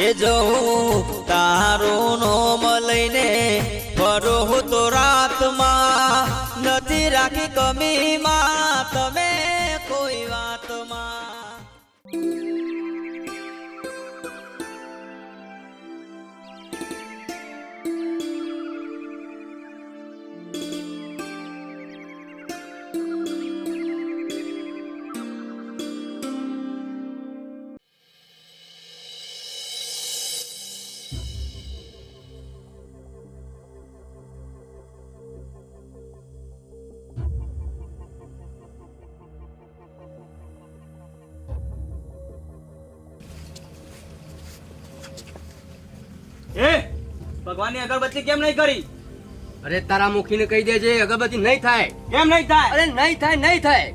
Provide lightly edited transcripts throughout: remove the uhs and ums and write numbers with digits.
એ જવું તારું નોમ લઈને ફરો તો રાતમાં નથી રાખી કમીમાં તમે કોઈ વાતમાં. ભગવાનની અગરબત્તી કેમ નહીં કરી? અરે તારા મુખીને કહી દેજે અગરબત્તી નહીં થાય. કેમ નહીં થાય? અરે નહીં થાય નહીં થાય.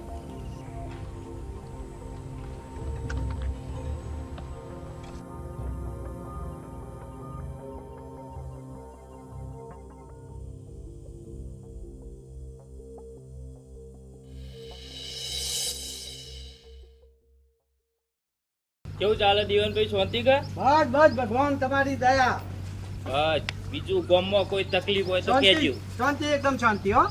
કેવું ચાલે દીવનભાઈ, શાંતિ કે? બસ બસ ભગવાન તમારી દયા. બસ બીજું ગામમાં કોઈ તકલીફ હોય તો કહેજો. શાંતિ એકદમ શાંતિ હો.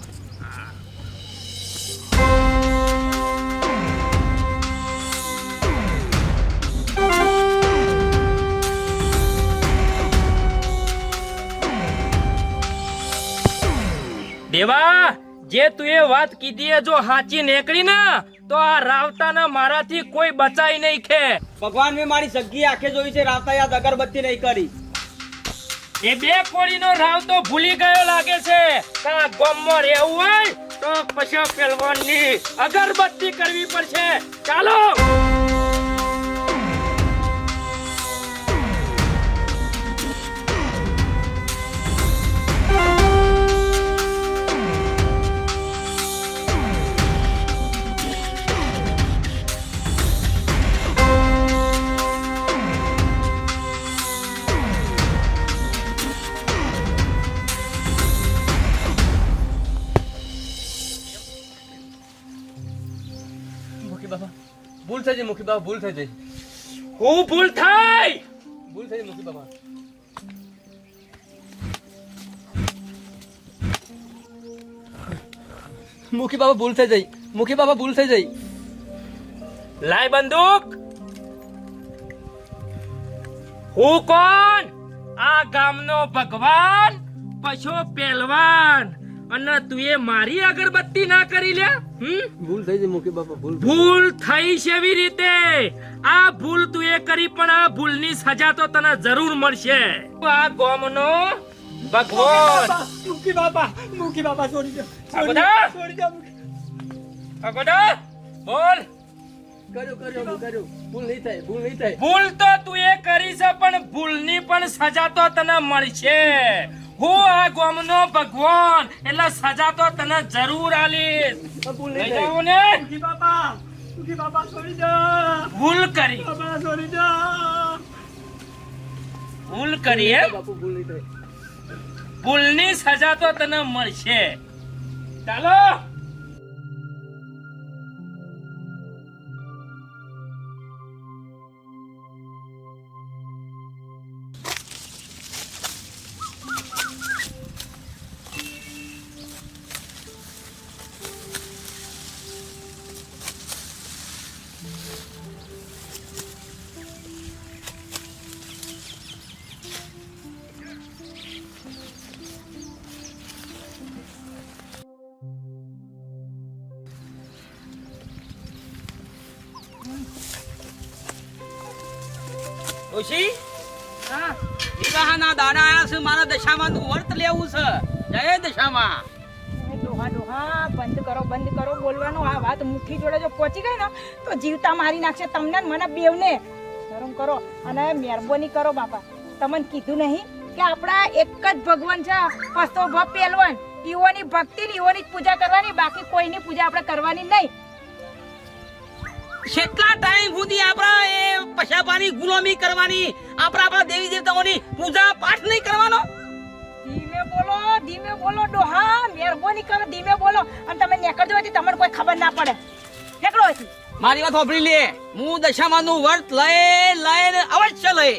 દેવા, જે તું એ વાત કીધી એ જો સાચી નીકળી ને તો આ રાવતાના મારાથી કોઈ બચાઈ નહીં ખે. ભગવાન મેં મારી સગી આંખે જોઈ છે, રાવતા યાદ અગરબત્તી નહીં કરી. એ બે કોળીનો રાવ તો ભૂલી ગયો લાગે છે. આ ગામમાં રહેવું હોય તો પછી પહેલવાનની અગરબત્તી કરવી પડશે. ચાલો. ભૂલ થઈ જાય મુખી બાબા, ભૂલ થઈ જાય. હું ભૂલ થાય? ભૂલ થઈ જાય મુખી બાબા. મુખી બાબા ભૂલ થઈ જાય. મુખી બાબા ભૂલ થઈ જાય. લાય બંદૂક. હું કોણ? આ ગામનો ભગવાન, પછો પહેલવાન, અને તું એ મારી અગરબત્તી ના કરી લે. ભૂલ થઈ જાય મુખી બાબા, ભૂલ. ભૂલ થઈ છે એવી રીતે. આ ભૂલ તું એ કરી, પણ આ ભૂલની સજા તો તને જરૂર મળશે. આ ગામનો ભગવાન. મુખી બાબા છોડી દો. અગોડા, છોડી દો. અગોડા, બોલ. કર્યું. ભૂલ નહીં થાય, ભૂલ નહીં થાય. ભૂલ તો તું એ કરી છે, પણ ભૂલની પણ સજા તો તને મળશે. હું આ ગામનો ભગવાન, એટલે સજા તો તને જરૂર આલીશ. ભૂલ લઈ નહીં થાય. જાઓ ને. મુખી બાબા છોડી દો. ભૂલ કરી, બાબા છોડી દો. ભૂલ કરી એમ. બાપુ ભૂલ નહીં થાય. ભૂલની સજા તો તને મળશે. ચાલો. ઓશી, વિવાહના દાડા આયા છે, મારા દશામાં નું વર્ત લેવું છે. જય દશામાં. ડોહા બંધ કરો બોલવાનું. આ વાત મુઠ્ઠી જોડે જો પહોંચી ગઈ ને તો જીવતા મારી નાખશે તમને ને મને બેવને. શરમ કરો અને મહેરબાની કરો બાપા. તમને કીધું નહીં કે આપણા એક જ ભગવાન છે, પસ્તો ભ પહેલવાન. ઈઓની ભક્તિ ને ઈઓની જ પૂજા કરવાની, બાકી કોઈની પૂજા આપણે કરવાની નહીં. કેટલા ટાઈમ સુધી આપણા એ પશાપાની ગુલામી કરવાની, આપણા દેવી દેવતાઓની પૂજા પાઠ નહીં કરવાનો? ધીમે બોલો ડોહા, મહેરબાની કરો ધીમે બોલો. અને તમે નીકળજો હોય તમને કોઈ ખબર ના પડે. નીકળો અહીંથી. મારી વાત સાંભળી લે. હું દશામાં નું વર્ત લઈને અવશ્ય લઈ.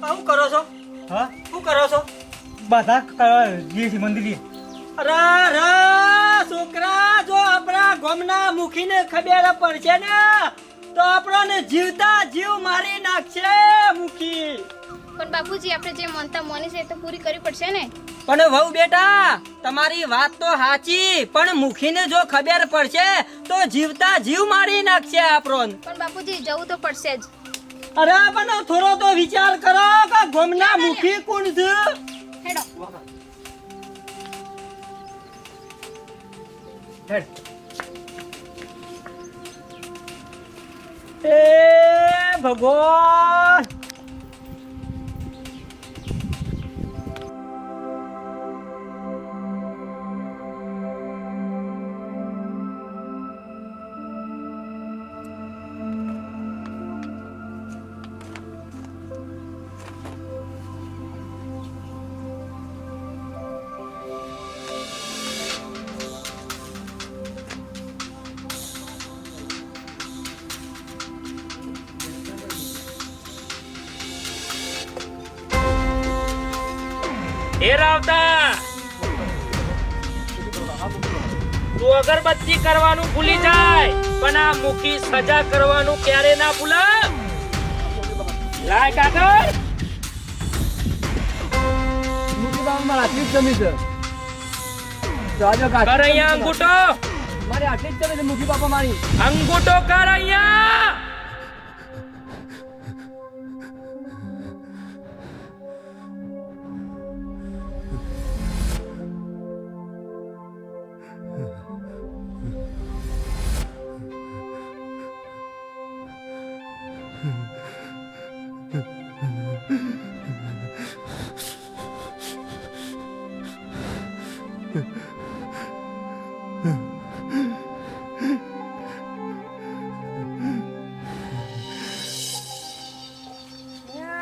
શું કરો છો? હા શું કરો છો? બધા જઈએ છીએ મંદિરે. અરે છોકરા, જો આપણા ગામના મુખીને ખબર પડશે ને તો આપણને જીવતા જીવ મારી નાખશે મુખી. પણ બાપુજી આપણે જે માનતા માની છે એ તો પૂરી કરવી પડશે ને. પણ વહુ બેટા, તમારી વાત તો સાચી, પણ મુખીને જો ખબર પડશે તો જીવતા જીવ મારી નાખશે આપણને. પણ બાપુજી જવું તો પડશે જ. અરે પણ થોડો તો વિચાર કરો કે ગામના મુખી કોણ છે. હેડો. એ ભગવાન, એ રાવતા, તું અગરબત્તી કરવાનું ભૂલી જાય પણ આ મુખી સજા કરવાનું ક્યારે ના ભૂલા. લાય કાગળ. મુખી બાબા મારે આટલી જ જમી છે. રાજો કાકા, કર અહીંયા અંગૂઠો. મારે આટલી જ જમી છે મુખી બાપા મારી. અંગૂઠો કર અહીંયા.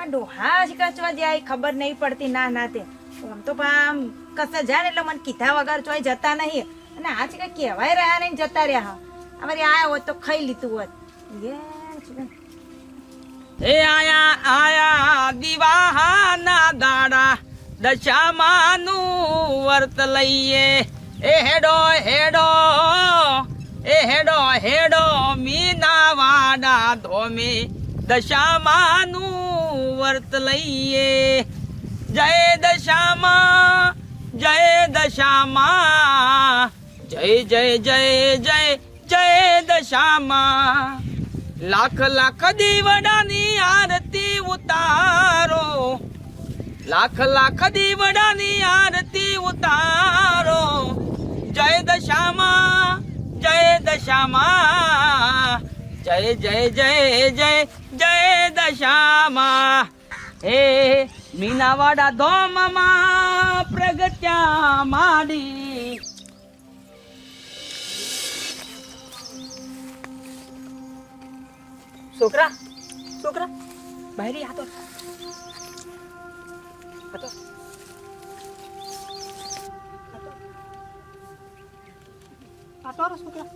ડોહા જ કચવા જાય ખબર નહીં પડતી. ના ના તે આમ તો આમ કશે જાય ને એટલે મને કીધા વગર ચોય જતા નહીં. અને આજ કઈ કહેવાય રહ્યા નહીં જતા રહ્યા. અમારે આયા હોત તો ખાઈ લીધું હોત. એ આયા આયા દિવાહાના દાડા દશામાનું વર્ત લઈએ. એ હેડો હેડો એ હેડો હેડો મીના વાડા ધોમે દશામાનું વર્ત લઈએ. જય દશામાં જય દશામાં જય જય જય જય જય દશામાં. લાખ લાખ દીવડાની આરતી ઉતારો, લાખ લાખ દીવડાની આરતી ઉતારો. જય દશામાં જય દશામાં જય જય જય જય જય દશામાં. હે મીનાવાડા ધોમમાં પ્રગટ્યા માડી. છોકરા, છોકરા, બહારી આતો આતો આતો રે છોકરા,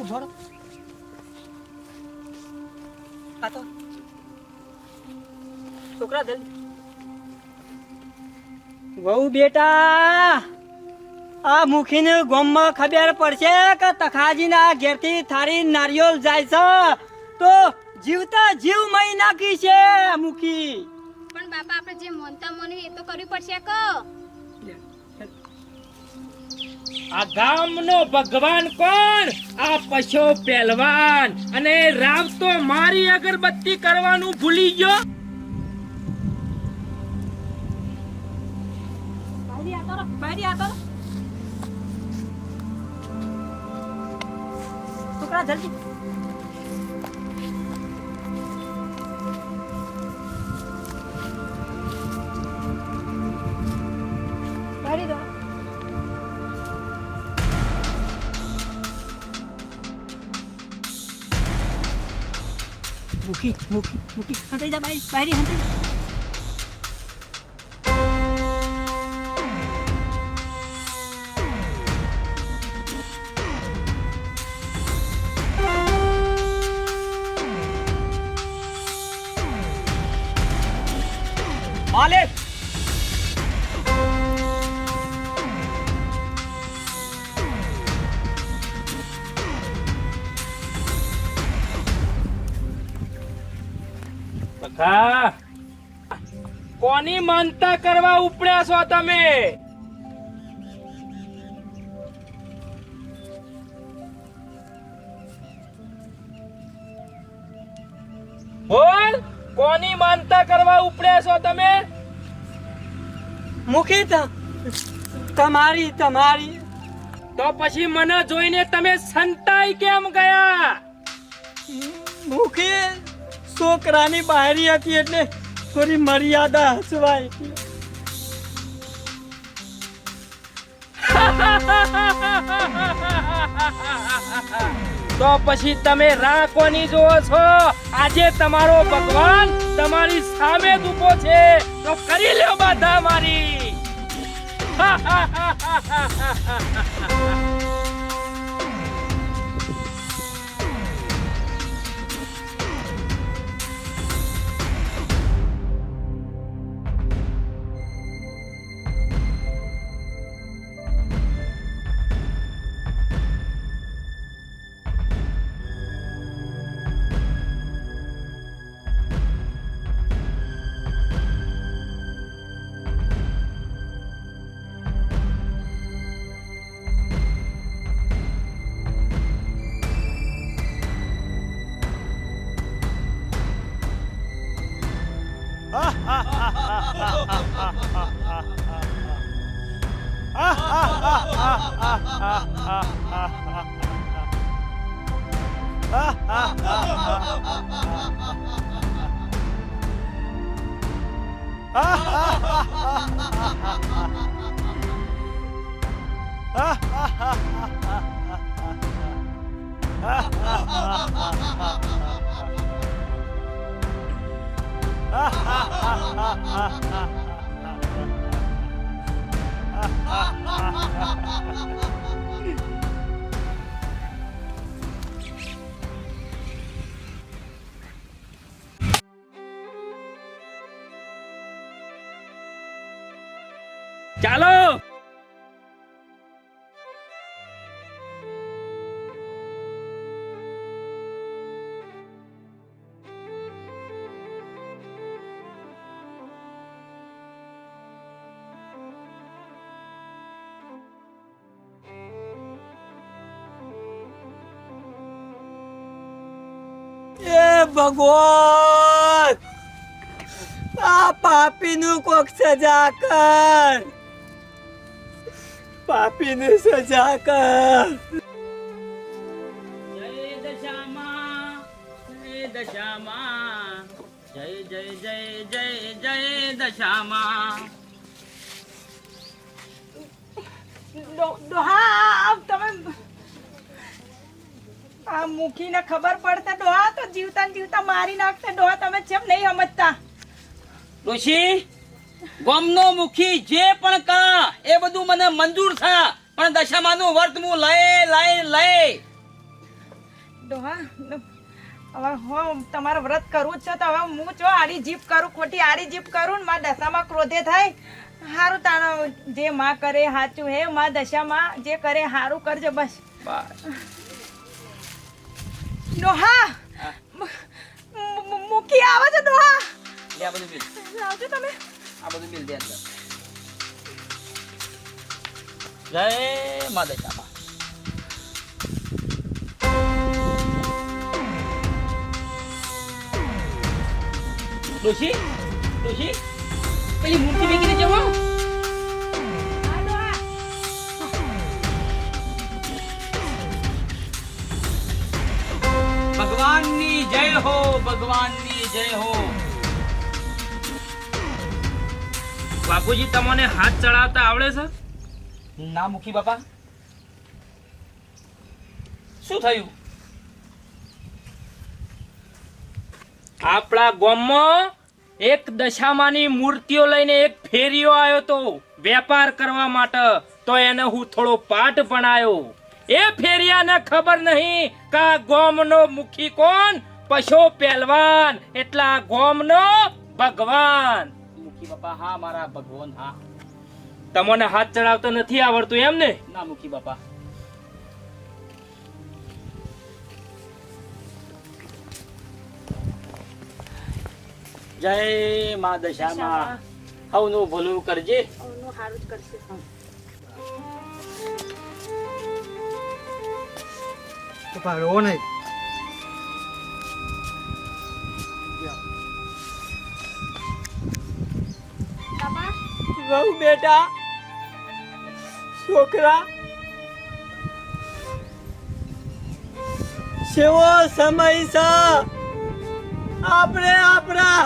ઉભો રહો. આતો છોકરા જલ્દી. વહુ બેટા, આ મુખીને ગામમાં ખબર પડશે કે તખાજીના ઘેરથી થારી નારિયેળ જાય છે તો જીવતા જીવ મહી નાખી છે મુખી. પણ બાપા આપણે જે માનતા માની એ તો કરવી પડશે કો. આ ગામનો ભગવાન કોણ? આ પશુ પહેલવાન. અને રાવ તો મારી અગરબત્તી કરવાનું ભૂલી ગયો. બહારી આતો રો, બહારી આતો રો. છોકરા જલ્દી. બહારી દો. મુખી મુખી મુખી હંતાઈ જા, બહારી હંતાઈ જા. હાલે બકા કોની માનતા કરવા ઉપડ્યા છો તમે? બોલ, કોની માનતા કરવા ઉપડ્યા છો તમે? મુખી તમારી તમારી. તો પછી મને જોઈને તમે સંતાઈ કેમ ગયા? મુખી છોકરાની બારી હતી એટલે થોડી મર્યાદા હસવાય. તો પછી તમે રાહ કોની જોવો છો? આજે તમારો ભગવાન તમારી સામે જ ઊભો છે, તો કરી લ્યો બાધા મારી. ચાલો. એ ભગવાન, આ પાપીનું કોક સજા કર. પાપીને સજા કર. જય દશામાં, જય દશામાં, જય જય જય જય જય દશામાં. ડોહા તમે આ મુખીને ખબર પડતે ડોહા તો જીવતા ને જીવતા મારી નાખતે. ડોહા તમે કેમ નહીં સમજતા? ડોશી, ગામનો મુખી જે પણ કા એ બધું મને મંજૂર છે, પણ દશામાનું વર્ત હું લઈ ડોહા હવે હું તમારું વ્રત કરવું જ છે, તો હવે હું જો આડી જીપ કરું, ખોટી આડી જીપ કરું ને મારા દશામાં ક્રોધે થાય. હારું તાનો જે માં કરે સાચું હે. માં દશામાં જે કરે હારું કરજો બસ. ડોહા મૂકી આવે છે. ડોહા લે આ બધું બિલ, આવજો તમે. આ બધું બિલ દે અંદર. જય મા દશામાં. ડોશી, ડોશી, પેલી મૂર્તિ મેકીને જવો. હા ડોહા ભગવાનની જય હો, ભગવાનની જય હો. બાપુજી, તમને હાથ ચડાવતા આવડે છે? ના મુખી બાપા, શું થયું? આપણા ગામમાં એક દશામાની મૂર્તિઓ લઈને એક ફેરિયો આવ્યો તો વેપાર કરવા માટે, તો એને હું થોડો પાઠ ભણાયો. એ ફેરિયાને ખબર નહીં કે આ ગામનો મુખી કોણ? પશો પહેલવાન, એટલે આ ગામનો ભગવાન. મુખી બાપા હા મારા ભગવાન હા. તમને હાથ ચડાવતો નથી આવડતું એમ ને? ના મુખી બાપા. જય મા દશામાં હવનું ભલું કરજે. અવનું સારું જ કરશે. પપ્પા રોવો નહીં. બાપા વહુ બેટા છોકરા સેવો સમય છે આપણે આપણા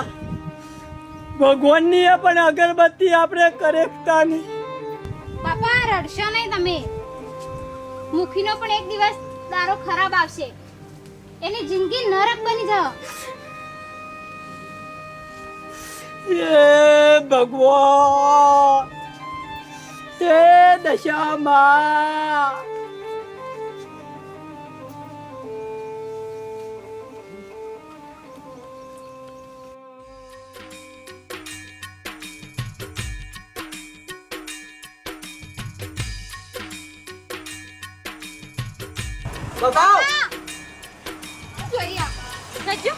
ભગવાનની પણ અગરબત્તી આપણે કરેકતા નહીં. બાપા રડશો નહીં તમે. મુખીનો પણ એક દિવસ દારો ખરાબ આવશે. એની જિંદગી નરક બની જાવ. એ ભગવાન તે દશામાં બતાવ. જોઈ આવો. જજો.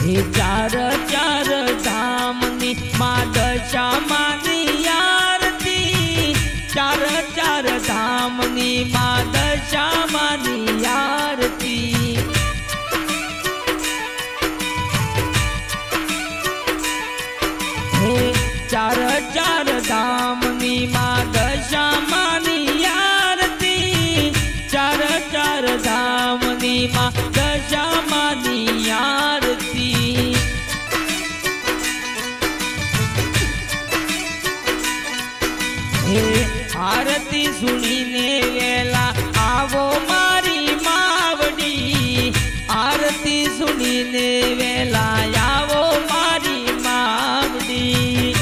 હે ચાર ચાર ધામની મા દશામાની આરતી, ચાર ચાર ધામની મા દશામાની આરતી. હે ચાર ચાર ધામની મા દશામાની આરતી, ચાર ચાર ધામની મા દશામાની આરતી. હે આરતી સુણીને વેલા આવો મારી માવડી, આરતી સુણીને વેલા આવો મારી માવડી.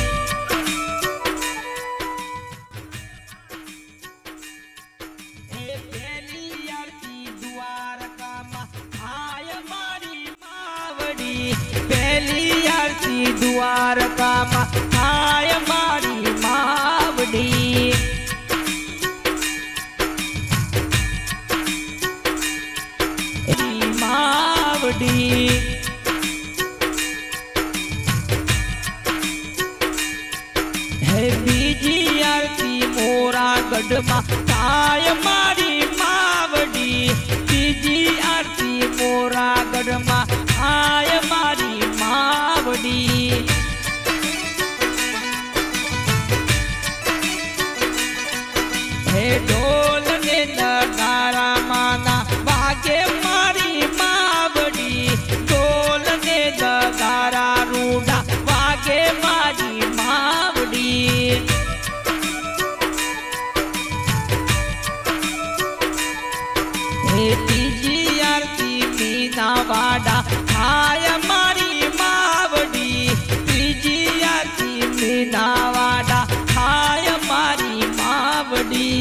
હે પહેલી આરતી દ્વારકામાં થાય મારી માવડી, પહેલી આરતી દ્વારકામાં થાય મારી માવડી. માવડી હે બીજી આરતી મોરા ગઢમાં થાય મારી માવડી, બીજી આરતી મોરા ગઢમાં થાય મારી માવડી. હે ઢોલ ને નગારા માના વાગે મારી માવડી, ઢોલ ને નગારા રૂડા વાગે મારી માવડી. હે ત્રીજી આરતી મીના વાડા થાય મારી માવડી, ત્રીજી આરતી મીના વાડા થાય મારી માવડી.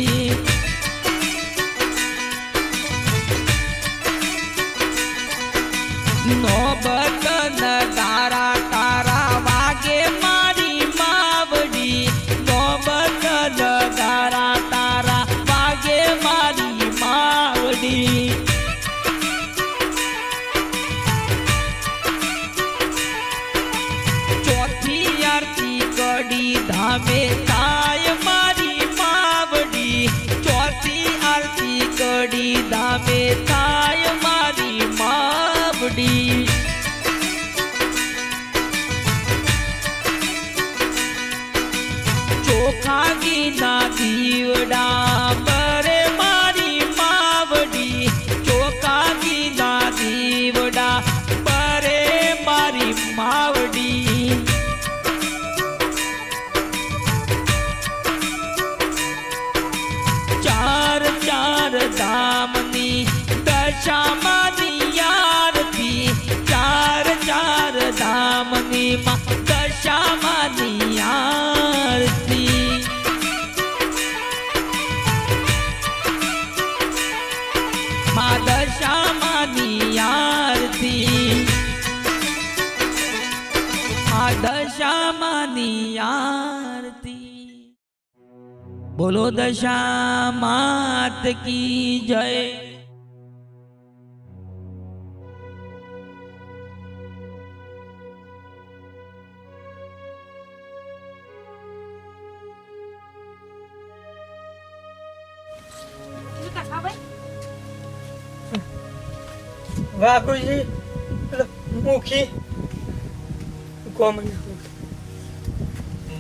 નોબત નગારા તારા વાગે મારી માવડી, નોબત નગારા તારા વાગે મારી માવડી. ચોથી આરતી કડી ધામે થાય મારી માવડી, ચોથી આરતી કડી ધામે થાય મારી માવડી. ચોખા ઘીના દીવડા બરે મારી માવડી, ચોખા ઘીના દીવડા બરે મારી માવડી. ચાર ચાર ધામની દશામાની આરતી, ચાર ચાર ધામની માં દશામાની આરતી. મા દશામાની આરતી. દશામાની આરતી. બોલો દશા માત કી જય. વાઘુજી મુખી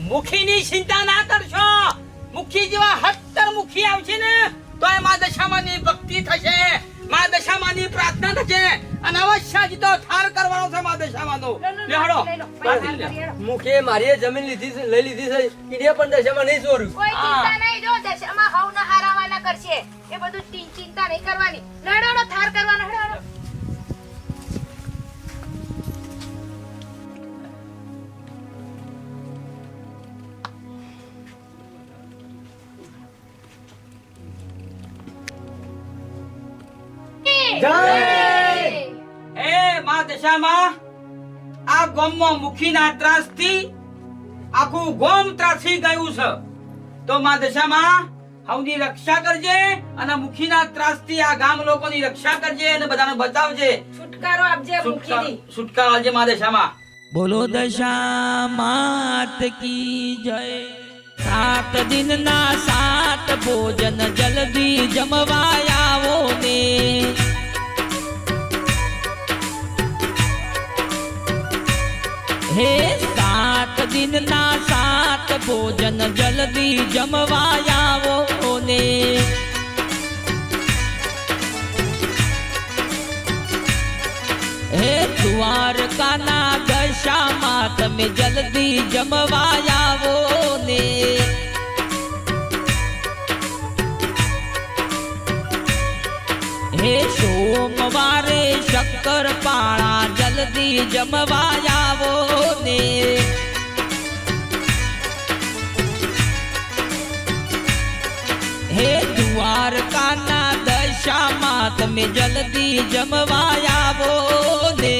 મુખીની ચિંતા ના કરશો. મુખી જેવા 70 મુખી આવશે ને તો એ માં દશામાની ભક્તિ થશે, માં દશામાની પ્રાર્થના થશે અને અવશ્ય જ તો થાર કરવાનો છે માં દશામાનો. લેહડો મુખે મારી જમીન લીધી છે, લઈ લીધી છે, એને પણ દશામાં નહીં ચોર્યું. કોઈ ચિંતા નહીં, જો દશામાં હવના હારાવાના કરશે એ બધું ચિંતા નહીં કરવાની. લડોડો થાર કરવાનો. લડોડો. એ માં દશામાં આ ગામમાં મુખીના ત્રાસથી આખું ગામ ત્રાસી ગયું છે. તો માં દશામાં હવની રક્ષા કરજે અને મુખીના ત્રાસથી આ ગામ લોકોની રક્ષા કરજે અને બધાને બચાવજે. છુટકારો આપજે મુખીની. છુટકારો આપજે માં દશામાં. બોલો દશા માત કી જય. 7 દિનના 7 ભોજન જલ્દી જમવા આવો ને. હે 7 દિનના 7 ભોજન જલ્દી જમવા આવો ને. હે દ્વારકાના દશામાં તમે જલ્દી જમવા આવો ને. હે સોમવારે શક્કરપાળા જલ્દી જમવા આવો ને. હે દ્વારકાના દશામાં તમે જલ્દી જમવા આવો ને.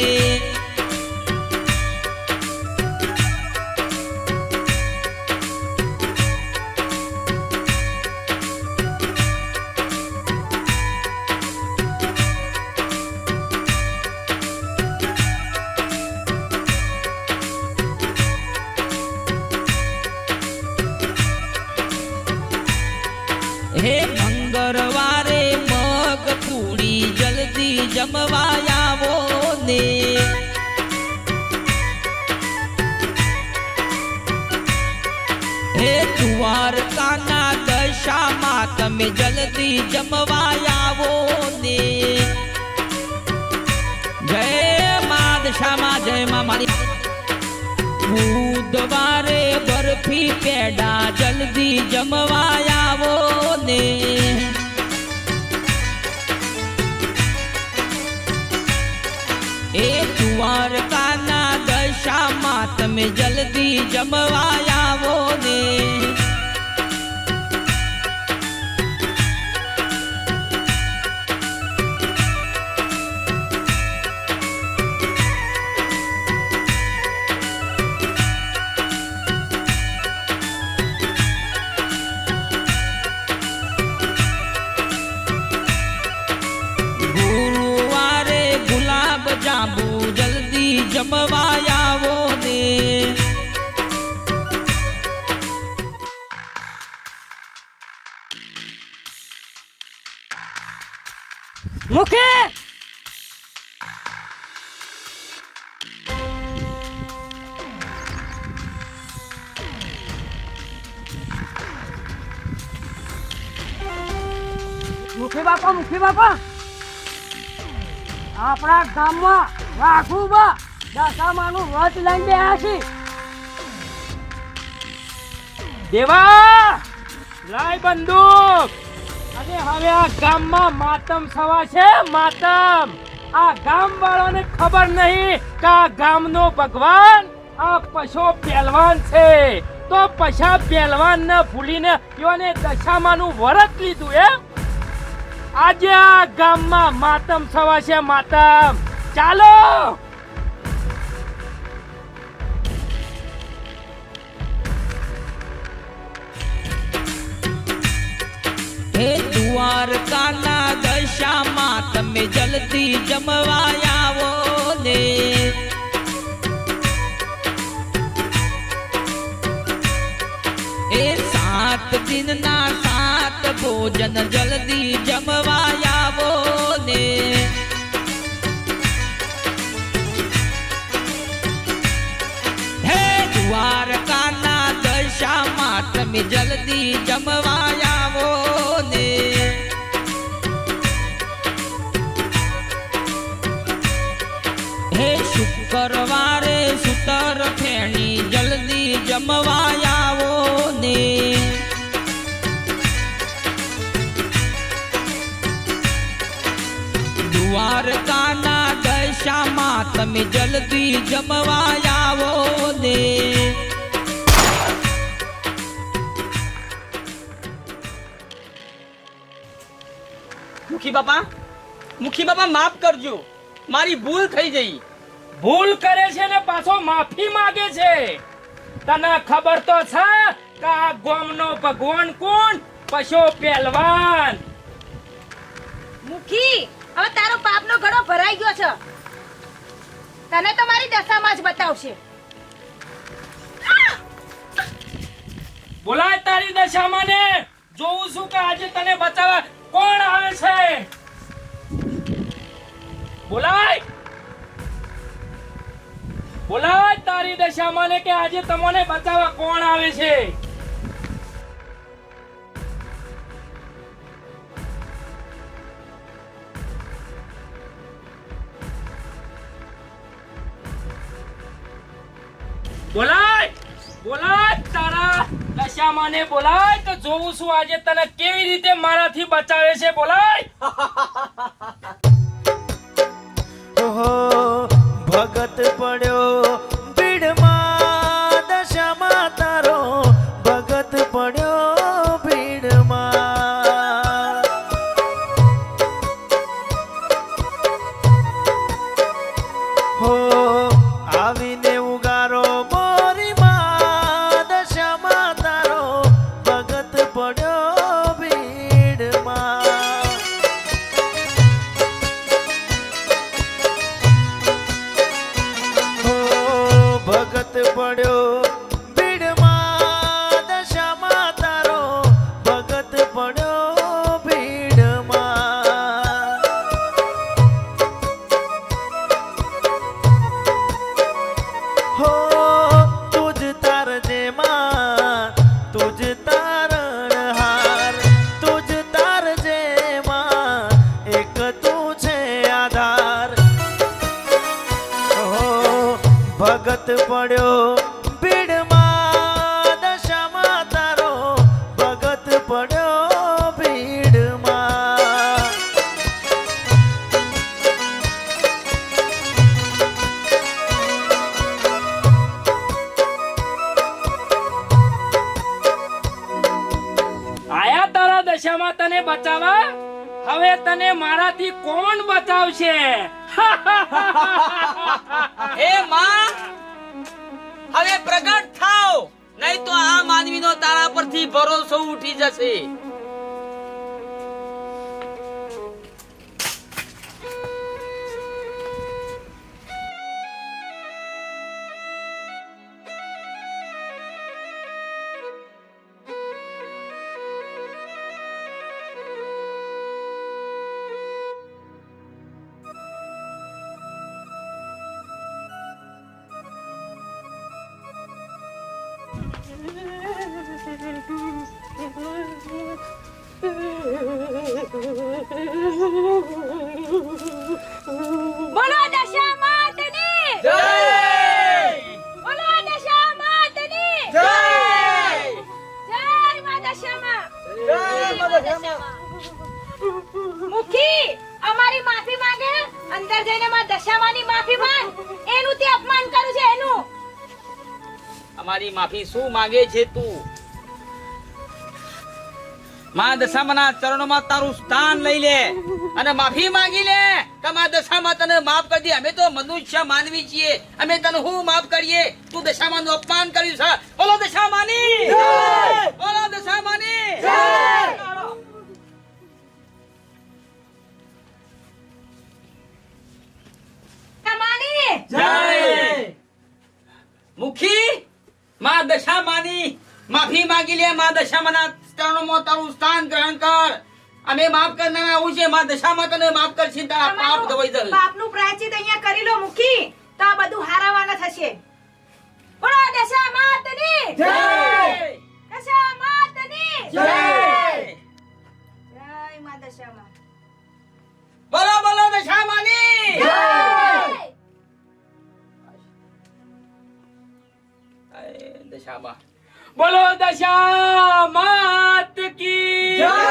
હે મંગળવારે મગ પૂરી જલ્દી જમવા આવો ને. હે દ્વારકાના દશામાં તમે જલ્દી જમવા આવો ને. જય મા દશામાં, જય મા મારી. બુધવારે બરફી પેડા જલ્દી જમવા આવો ને. એ દ્વારકાના દશામાં તમે જલ્દી જમવા આવો ને. જાંબુ જલ્દી જમવા આવો ને. મુખી મુખી બાપા આપણા ગામમાં વાઘુબા દશામાનું વ્રત લઈને બેઠા છે. દેવા લાય બંદૂક. અને હવે આ ગામમાં માતમ થવા છે, માતમ. આ ગામ વાળાને ખબર નહીં કે આ ગામનો ભગવાન આ પશો પહેલવાન છે. તો પછા પહેલવાન ને ભૂલીને યોને દશામાનું વ્રત લીધું એમ. આજે આ ગામમાં માતમ થવા છે, માતમ. ચાલો હે દ્વારકાના દશામાં તમે જલ્દી જમવા આવો ને એ 7 દિનના 7 ભોજન જલ્દી જમવા આવો ને હે દ્વારકાના દશામાં તમે જલ્દી જમવા આવો ને હે શુક્રવારે સુતર ફેણી જલ્દી જમવા આવો ને દ્વારકાના દશામાં તમે જલ્દી જમવા આવો ને મુખી બાપા માફ કરજો, મારી ભૂલ થઈ ગઈ. ભૂલ કરે છે ને પાછો માફી માંગે છે. તને ખબર તો છે કે આ ગામનો ભગવાન કોણ? પશો પહેલવાન. મુખી, હવે તારો પાપનો ઘડો ભરાઈ ગયો છે. તને તો મારી દશામાં જ બતાવશે. બોલાય તારી દશામાં ને જોઉં છું કે આજે તને બચાવવા કોણ આવે છે. બોલાય તારી દશામાં ને કે આજે તમને બચાવવા કોણ આવે છે. બોલાય તારા દશામાં ને બોલાય તો જોઉં છું આજે તને કેવી રીતે મારાથી બચાવે છે. બોલાય. ઓહો ભગત પડ્યો ભીડમાં દશામાં તારો ભગત પડ્યો ભીડમાં હો આવીને ઉગારો મોરીમાં દશામાં તારો ભગત પડ્યો ભીડમાં ભગત પડ્યો ભીડમાં દશામાં તારો ભગત પડ્યો ભીડમાં હો તુજ તાર જેમાં તુજ તારણ હાર તુજ તાર જેમાં એક તું છે આધાર ભગત પડ્યો ભીડમાં દશામાં તારો ભગત પડ્યો ભીડમાં આયા તારા દશામાં તને બચાવવા. હવે તને મારાથી કોણ બચાવશે? હે માં, હવે પ્રગટ થાવ, નહીં તો આ માનવીનો તારા પરથી ભરોસો ઉઠી જશે. બોલો દશા માતની જય! બોલો દશા માતની જય! જય મા દશામાં. જય મા દશામાં. મુખી, અમારી માફી માંગે. અંદર જઈને માં દશામાની માફી માંગ. એનું તે અપમાન કર્યું છે એનું. અમારી માફી શું માંગે છે તું? માં દશામાના ચરણોમાં તારું સ્થાન લઈ લે અને માફી માંગી લે કે માં દશામાં તને માફ કરી દે. અમે તો મનુષ્ય માનવી છીએ, અમે તને હું માફ કરીએ? તું દશામાનું અપમાન કર્યું છે. બોલો દશામાની જય! બોલો દશામાની જય! માં દશામાની માફી માંગી લે. માં દશામાના ચરણોમાં તારું સ્થાન ગ્રહણ કર. અમે માફ કરનારા આવું છે. માં દશામાં તને માફ કરશે, તારા પાપ ધોઈ દે. પાપનું પ્રાયશ્ચિત અહીંયા કરી લો મુખી, તો આ બધું હારાવાના થશે. બોલો દશા માતની જય, દશા માતની જય, જય માં દશામાં. બોલો બોલો દશામાની જય. દશામાં બોલો દશા માત કી જય.